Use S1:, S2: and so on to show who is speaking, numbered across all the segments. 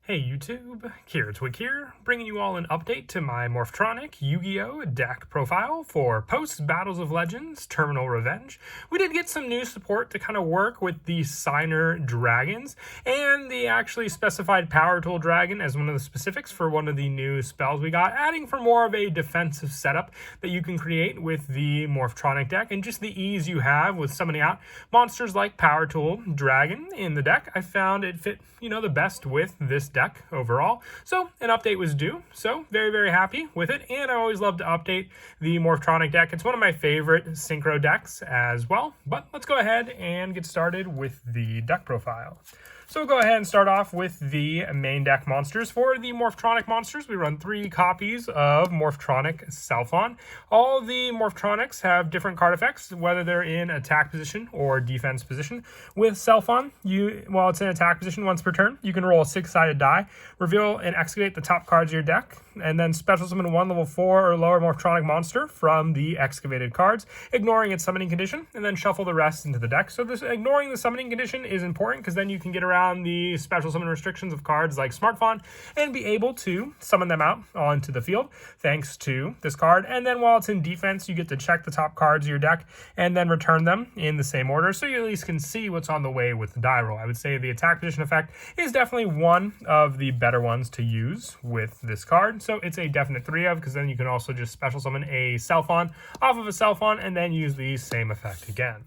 S1: Hey YouTube, Twig here, bringing you all an update to my Morphtronic Yu-Gi-Oh! Deck profile for post-Battles of Legends Terminal Revenge. We did get some new support to kind of work with the Signer Dragons, and the actually specified Power Tool Dragon as one of the specifics for one of the new spells we got, adding for more of a defensive setup that you can create with the Morphtronic deck, and just the ease you have with summoning out monsters like Power Tool Dragon in the deck. I found it fit, the best with this deck overall. So an update was due. So very happy with it. And I always love to update the Morphtronic deck. It's one of my favorite synchro decks as well. But let's go ahead and get started with the deck profile. So we'll go ahead and start off with the main deck monsters. For the Morphtronic monsters, we run 3 copies of Morphtronic Selphon. All the Morphtronics have different card effects, whether they're in attack position or defense position. With Selphon, while it's in attack position once per turn, you can roll a 6-sided die, reveal and excavate the top cards of your deck, and then special summon one level 4 or lower Morphtronic monster from the excavated cards, ignoring its summoning condition, and then shuffle the rest into the deck. So this ignoring the summoning condition is important because then you can get around the special summon restrictions of cards like Smartphone and be able to summon them out onto the field thanks to this card. And then while it's in defense, you get to check the top cards of your deck and then return them in the same order, so you at least can see what's on the way with the die roll. I would say the attack position effect is definitely one of the better ones to use with this card. So it's a definite 3 of, because then you can also just special summon a Selphon off of a Selphon and then use the same effect again.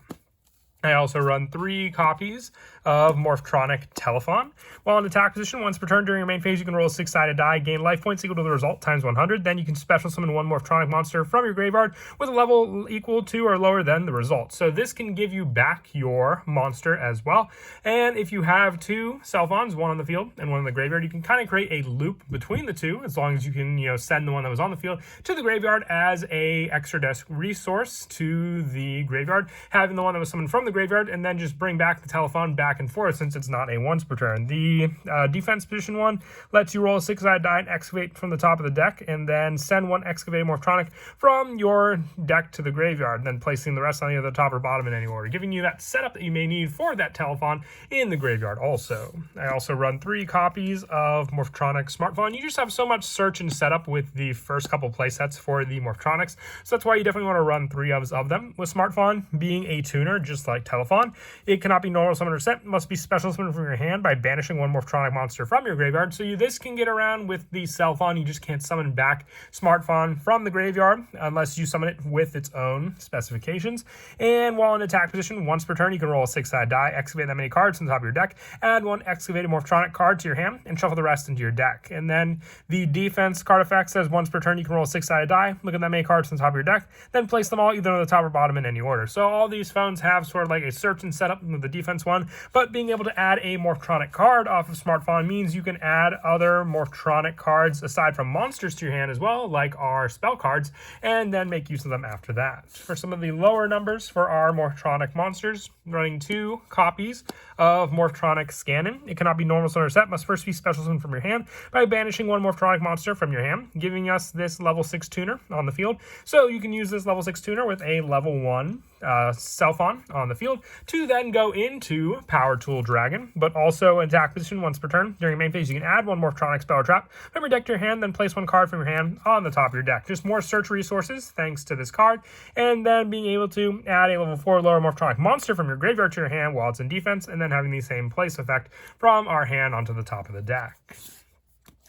S1: I also run 3 copies of Morphtronic Telephon. While in attack position, once per turn during your main phase, you can roll a 6-sided die, gain life points equal to the result times 100. Then you can special summon one Morphtronic monster from your graveyard with a level equal to or lower than the result. So this can give you back your monster as well. And if you have 2 Selphons, one on the field and one in the graveyard, you can kind of create a loop between the 2, as long as you can, send the one that was on the field to the graveyard as a extra desk resource to the graveyard, having the one that was summoned from the graveyard, and then just bring back the Telephon back and forth since it's not a once per turn. The defense position one lets you roll a 6-sided die and excavate from the top of the deck, and then send one excavated Morphtronic from your deck to the graveyard, and then placing the rest on either the top or bottom in any order, giving you that setup that you may need for that Telephon in the graveyard also. I also run 3 copies of Morphtronic Smartphone. You just have so much search and setup with the first couple playsets for the Morphtronics, so that's why you definitely want to run 3 of them. With Smartphone being a tuner, just like Telephon, it cannot be normal summon or set, must be special summon from your hand by banishing one Morphtronic monster from your graveyard. So this can get around with the Selphon. You just can't summon back Smartphone from the graveyard unless you summon it with its own specifications. And while in attack position, once per turn, you can roll a 6-sided die, excavate that many cards from the top of your deck, add one excavated Morphtronic card to your hand, and shuffle the rest into your deck. And then the defense card effect says once per turn, you can roll a 6-sided die, look at that many cards from the top of your deck, then place them all either on the top or bottom in any order. So all these phones have sort of like a search and setup with the defense one, but being able to add a Morphtronic card off of Smartphone means you can add other Morphtronic cards aside from monsters to your hand as well, like our spell cards, and then make use of them after that. For some of the lower numbers for our Morphtronic monsters, running 2 copies of Morphtronic Scannon. It cannot be normal summon or set, must first be special summon from your hand by banishing one Morphtronic monster from your hand, giving us this level 6 tuner on the field. So you can use this level 6 tuner with a level 1 Selphon on the field to then go into Power Tool Dragon, but also in attack position once per turn. During your main phase, you can add one Morphtronic spell or trap from your deck to your hand, then place one card from your hand on the top of your deck. Just more search resources thanks to this card, and then being able to add a level 4 lower Morphtronic monster from your graveyard to your hand while it's in defense, and then having the same place effect from our hand onto the top of the deck.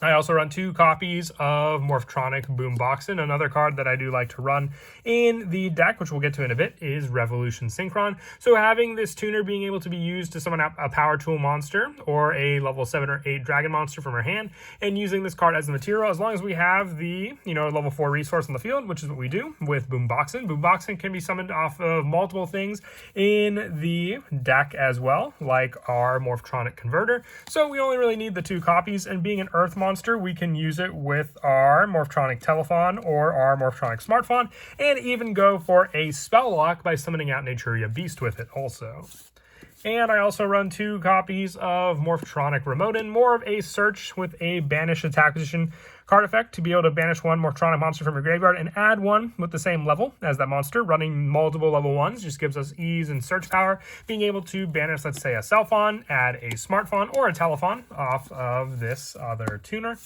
S1: I also run 2 copies of Morphtronic Boomboxin. Another card that I do like to run in the deck, which we'll get to in a bit, is Revolution Synchron. So having this tuner being able to be used to summon out a Power Tool monster or a level 7 or 8 Dragon monster from our hand, and using this card as the material, as long as we have the level 4 resource on the field, which is what we do with Boomboxin. Boomboxin can be summoned off of multiple things in the deck as well, like our Morphtronic Converter. So we only really need the 2 copies, and being an Earth monster, we can use it with our Morphtronic Telephon or our Morphtronic Smartphone, and even go for a spell lock by summoning out Naturia Beast with it also. And I also run 2 copies of Morphtronic Remoten, more of a search with a banish attack position card effect to be able to banish 1 Morphtronic monster from your graveyard and add 1 with the same level as that monster. Running multiple level 1s just gives us ease and search power. Being able to banish, let's say, a Selfon, add a Smartphone or a Telephone off of this other tuner.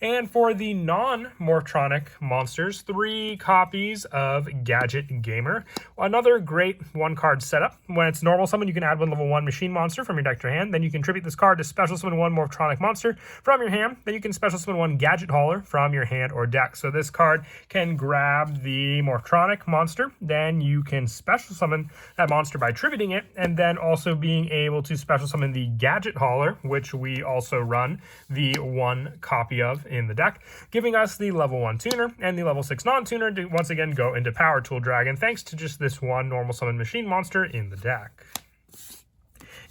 S1: And for the non-Morphtronic monsters, 3 copies of Gadget Gamer. Another great 1-card setup. When it's normal summon, you can add 1 level 1 machine monster from your deck to your hand. Then you can tribute this card to special summon 1 Morphtronic monster from your hand. Then you can special summon 1 Gadget Hauler from your hand or deck. So this card can grab the Morphtronic monster. Then you can special summon that monster by tributing it. And then also being able to special summon the Gadget Hauler, which we also run the 1 copy of in the deck, giving us the level 1 tuner and the level 6 non-tuner to once again go into Power Tool Dragon thanks to just this 1 normal summon machine monster in the deck.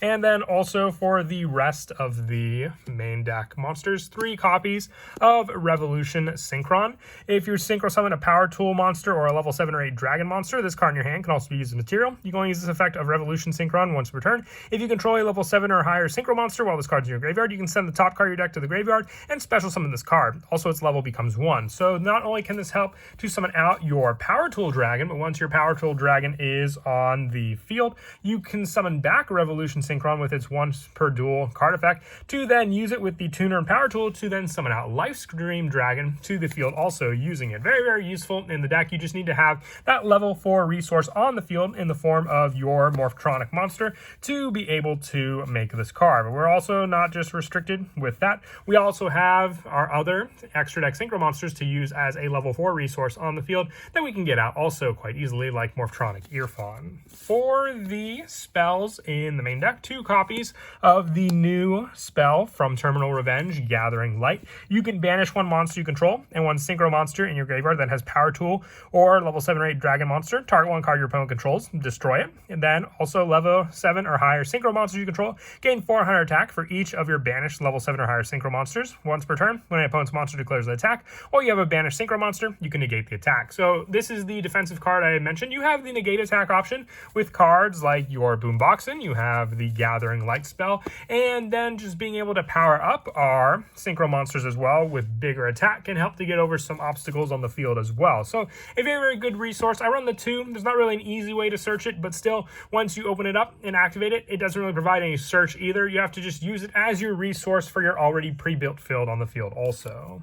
S1: And then also for the rest of the main deck monsters, 3 copies of Revolution Synchron. If you synchro summon a Power Tool monster or a level 7 or 8 Dragon monster, this card in your hand can also be used as material. You can only use this effect of Revolution Synchron once per turn. If you control a level 7 or higher synchro monster while this card's in your graveyard, you can send the top card of your deck to the graveyard and special summon this card. Also, its level becomes 1. So not only can this help to summon out your Power Tool Dragon, but once your Power Tool Dragon is on the field, you can summon back Revolution Synchron with its once per duel card effect to then use it with the tuner and power tool to then summon out Lifestream Dragon to the field, also using it. Very, very useful in the deck. You just need to have that level 4 resource on the field in the form of your Morphtronic monster to be able to make this card. But we're also not just restricted with that. We also have our other extra deck synchro monsters to use as a level 4 resource on the field that we can get out also quite easily, like Morphtronic Earphone. For the spells in the main deck, 2 copies of the new spell from Terminal Revenge, Gathering Light. You can banish 1 monster you control and 1 synchro monster in your graveyard that has Power Tool or level 7 or 8 Dragon monster. Target 1 card your opponent controls, destroy it. And then also level 7 or higher synchro monsters you control, gain 400 attack for each of your banished level 7 or higher synchro monsters once per turn. When an opponent's monster declares an attack, or you have a banished synchro monster, you can negate the attack. So this is the defensive card I mentioned. You have the negate attack option with cards like your Boomboxin. You have the Gathering Light spell, and then just being able to power up our synchro monsters as well with bigger attack can help to get over some obstacles on the field as well. So a very, very good resource. I run the 2. There's not really an easy way to search it, but still, once you open it up and activate it, it doesn't really provide any search either. You have to just use it as your resource for your already pre-built field on the field also.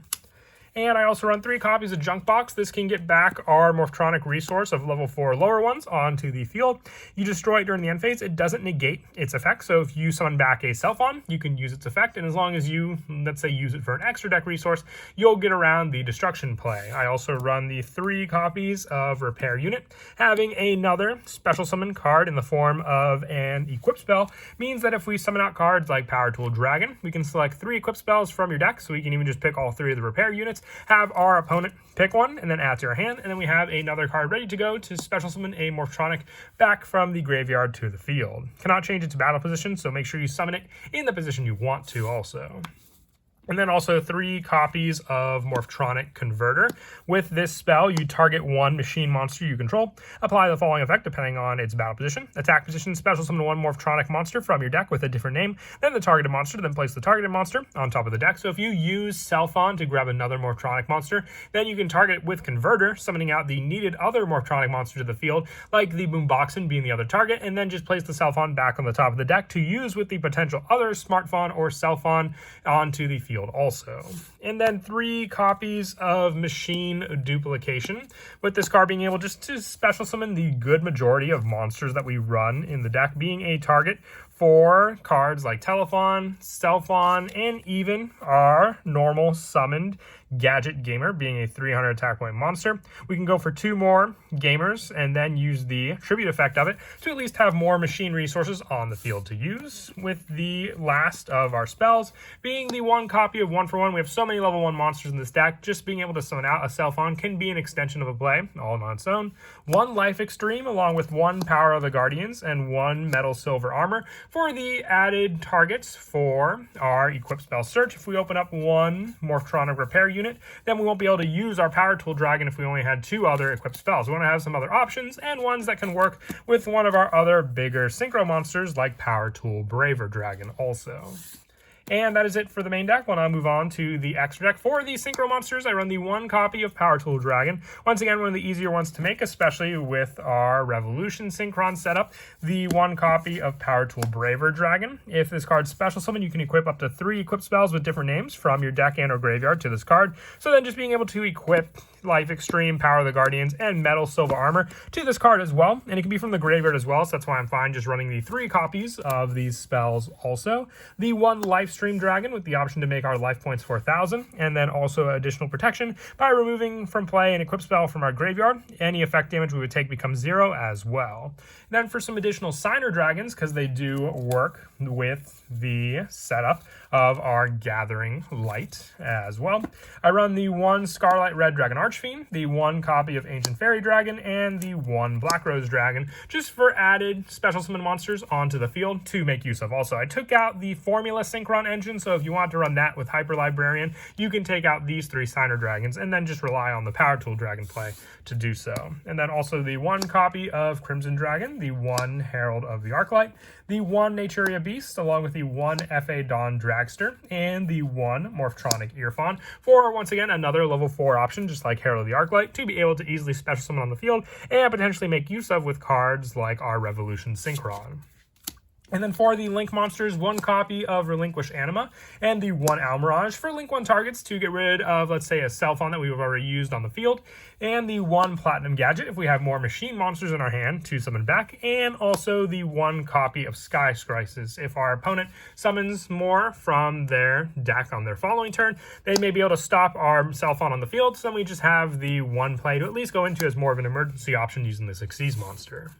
S1: And I also run 3 copies of Junk Box. This can get back our Morphtronic resource of level 4 lower ones onto the field. You destroy it during the end phase. It doesn't negate its effect. So if you summon back a Selfon, you can use its effect. And as long as you, let's say, use it for an extra deck resource, you'll get around the destruction play. I also run the 3 copies of Repair Unit. Having another special summon card in the form of an equip spell means that if we summon out cards like Power Tool Dragon, we can select 3 equip spells from your deck. So we can even just pick all 3 of the repair units, have our opponent pick one, and then add to our hand, and then we have another card ready to go to special summon a Morphtronic back from the graveyard to the field. Cannot change its battle position, so make sure you summon it in the position you want to also. And then also 3 copies of Morphtronic Converter. With this spell, you target 1 machine monster you control. Apply the following effect depending on its battle position. Attack position, special summon 1 Morphtronic monster from your deck with a different name than the targeted monster, then place the targeted monster on top of the deck. So if you use Selfon to grab another Morphtronic monster, then you can target it with Converter, summoning out the needed other Morphtronic monster to the field, like the Boomboxin being the other target, and then just place the Selfon back on the top of the deck to use with the potential other Smartphone or Selfon onto the field also. And then 3 copies of Machine Duplication, with this card being able just to special summon the good majority of monsters that we run in the deck, being a target for cards like Telephone, Selfon, and even our normal summoned Gadget Gamer, being a 300 attack point monster. We can go for 2 more gamers and then use the tribute effect of it to at least have more machine resources on the field to use, with the last of our spells being the 1 copy of 1-for-1. We have so many level 1 monsters in this deck, just being able to summon out a Selfon can be an extension of a play all on its own. 1 Life Extreme along with 1 Power of the Guardians and 1 Metal Silver Armor for the added targets for our equip spell search. If we open up one Morphtronic repair unit, then we won't be able to use our Power Tool Dragon if we only had 2 other equipped spells. We want to have some other options and ones that can work with one of our other bigger synchro monsters like Power Tool Braver Dragon also. And that is it for the main deck. We'll now move on to the extra deck. For the Synchro monsters, I run the 1 copy of Power Tool Dragon. Once again, one of the easier ones to make, especially with our Revolution Synchron setup. The 1 copy of Power Tool Braver Dragon. If this card's special summon, you can equip up to 3 equip spells with different names from your deck and or graveyard to this card. So then just being able to equip Life Extreme, Power of the Guardians, and Metal Silva Armor to this card as well. And it can be from the graveyard as well, so that's why I'm fine just running the 3 copies of these spells also. The 1 Life Stream Dragon with the option to make our life points 4,000, and then also additional protection by removing from play an equip spell from our graveyard. Any effect damage we would take becomes 0 as well. Then for some additional Signer Dragons, because they do work with the setup of our Gathering Light as well, I run the 1 Scarlet Red Dragon Archfiend, the 1 copy of Ancient Fairy Dragon, and the 1 Black Rose Dragon, just for added special summon monsters onto the field to make use of. Also, I took out the Formula Synchron engine, so if you want to run that with Hyper Librarian, you can take out these 3 Signer Dragons and then just rely on the Power Tool Dragon play to do so. And then also the 1 copy of Crimson Dragon, the 1 Herald of the Arclight, the 1 Naturia Beast, along with the 1 F.A. Dawn Dragster, and the 1 Morphtronic Earfawn, for, once again, another level 4 option, just like Herald of the Arclight, to be able to easily special summon on the field and potentially make use of with cards like our Revolution Synchron. And then for the Link monsters, 1 copy of Relinquish Anima and the 1 Almirage for Link 1 targets to get rid of, let's say, a Selfon that we've already used on the field, and the 1 Platinum Gadget if we have more machine monsters in our hand to summon back, and also the 1 copy of Sky Crisis. If our opponent summons more from their deck on their following turn, they may be able to stop our Selfon on the field, so then we just have the 1 play to at least go into as more of an emergency option using the Xyz monster.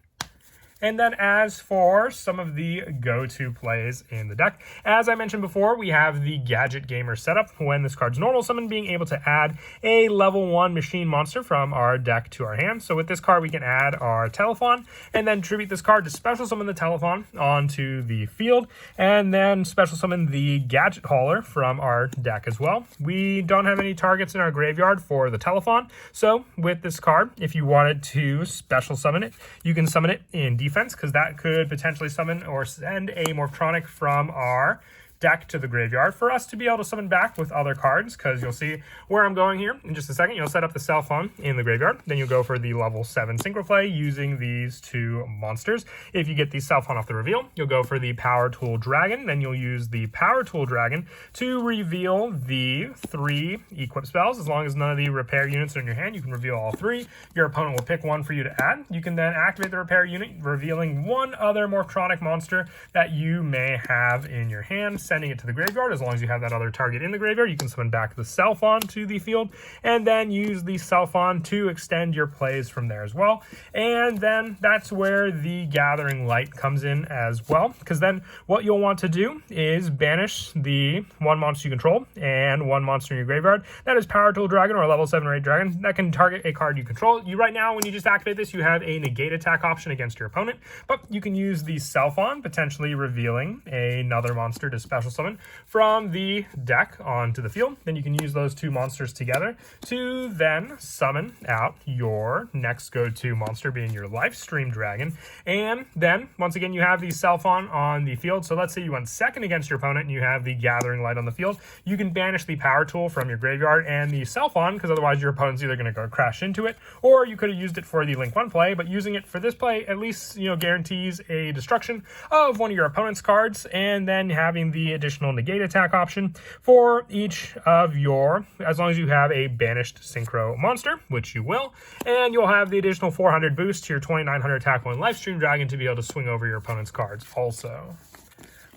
S1: And then as for some of the go-to plays in the deck, as I mentioned before, we have the Gadget Gamer setup when this card's normal summon, being able to add a level 1 machine monster from our deck to our hand. So with this card, we can add our Telephon and then tribute this card to special summon the Telephon onto the field, and then special summon the Gadget Hauler from our deck as well. We don't have any targets in our graveyard for the Telephon, so with this card, if you wanted to special summon it, you can summon it in defense, because that could potentially summon or send a Morphtronic from our deck to the graveyard for us to be able to summon back with other cards, because you'll see where I'm going here in just a second. You'll set up the Selfon in the graveyard, then you'll go for the level 7 synchro play using these 2 monsters. If you get the Selfon off the reveal, you'll go for the Power Tool Dragon, then you'll use the Power Tool Dragon to reveal the 3 equip spells. As long as none of the repair units are in your hand, you can reveal all 3. Your opponent will pick 1 for you to add. You can then activate the repair unit, revealing 1 other Morphtronic monster that you may have in your hand, sending it to the graveyard. As long as you have that other target in the graveyard, you can summon back the Selfon to the field, and then use the Selfon to extend your plays from there as well. And then that's where the Gathering Light comes in as well, because then what you'll want to do is banish the 1 monster you control and 1 monster in your graveyard. That is Power Tool Dragon or a level 7 or 8 dragon that can target a card you control. You right now, when you just activate this, you have a negate attack option against your opponent, but you can use the Selfon, potentially revealing another monster to special summon from the deck onto the field. Then you can use those 2 monsters together to then summon out your next go-to monster, being your Life Stream Dragon. And then, once again, you have the Selfon on the field. So let's say you went second against your opponent and you have the Gathering Light on the field. You can banish the Power Tool from your graveyard and the Selfon, because otherwise your opponent's either going to go crash into it, or you could have used it for the Link 1 play, but using it for this play at least, guarantees a destruction of one of your opponent's cards, and then having the additional negate attack option for each of your, as long as you have a banished synchro monster, which you will, and you'll have the additional 400 boost to your 2900 attack on Life Stream Dragon to be able to swing over your opponent's cards also.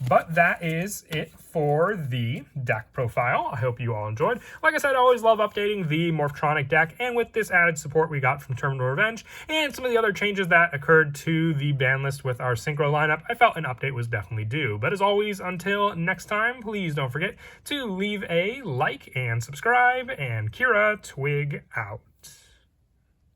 S1: But that is it for the deck profile. I hope you all enjoyed. Like I said, I always love updating the Morphtronic deck, and with this added support we got from Terminal Revenge and some of the other changes that occurred to the ban list with our synchro lineup, I felt an update was definitely due. But as always, until next time, please don't forget to leave a like and subscribe, and Kira Twig out.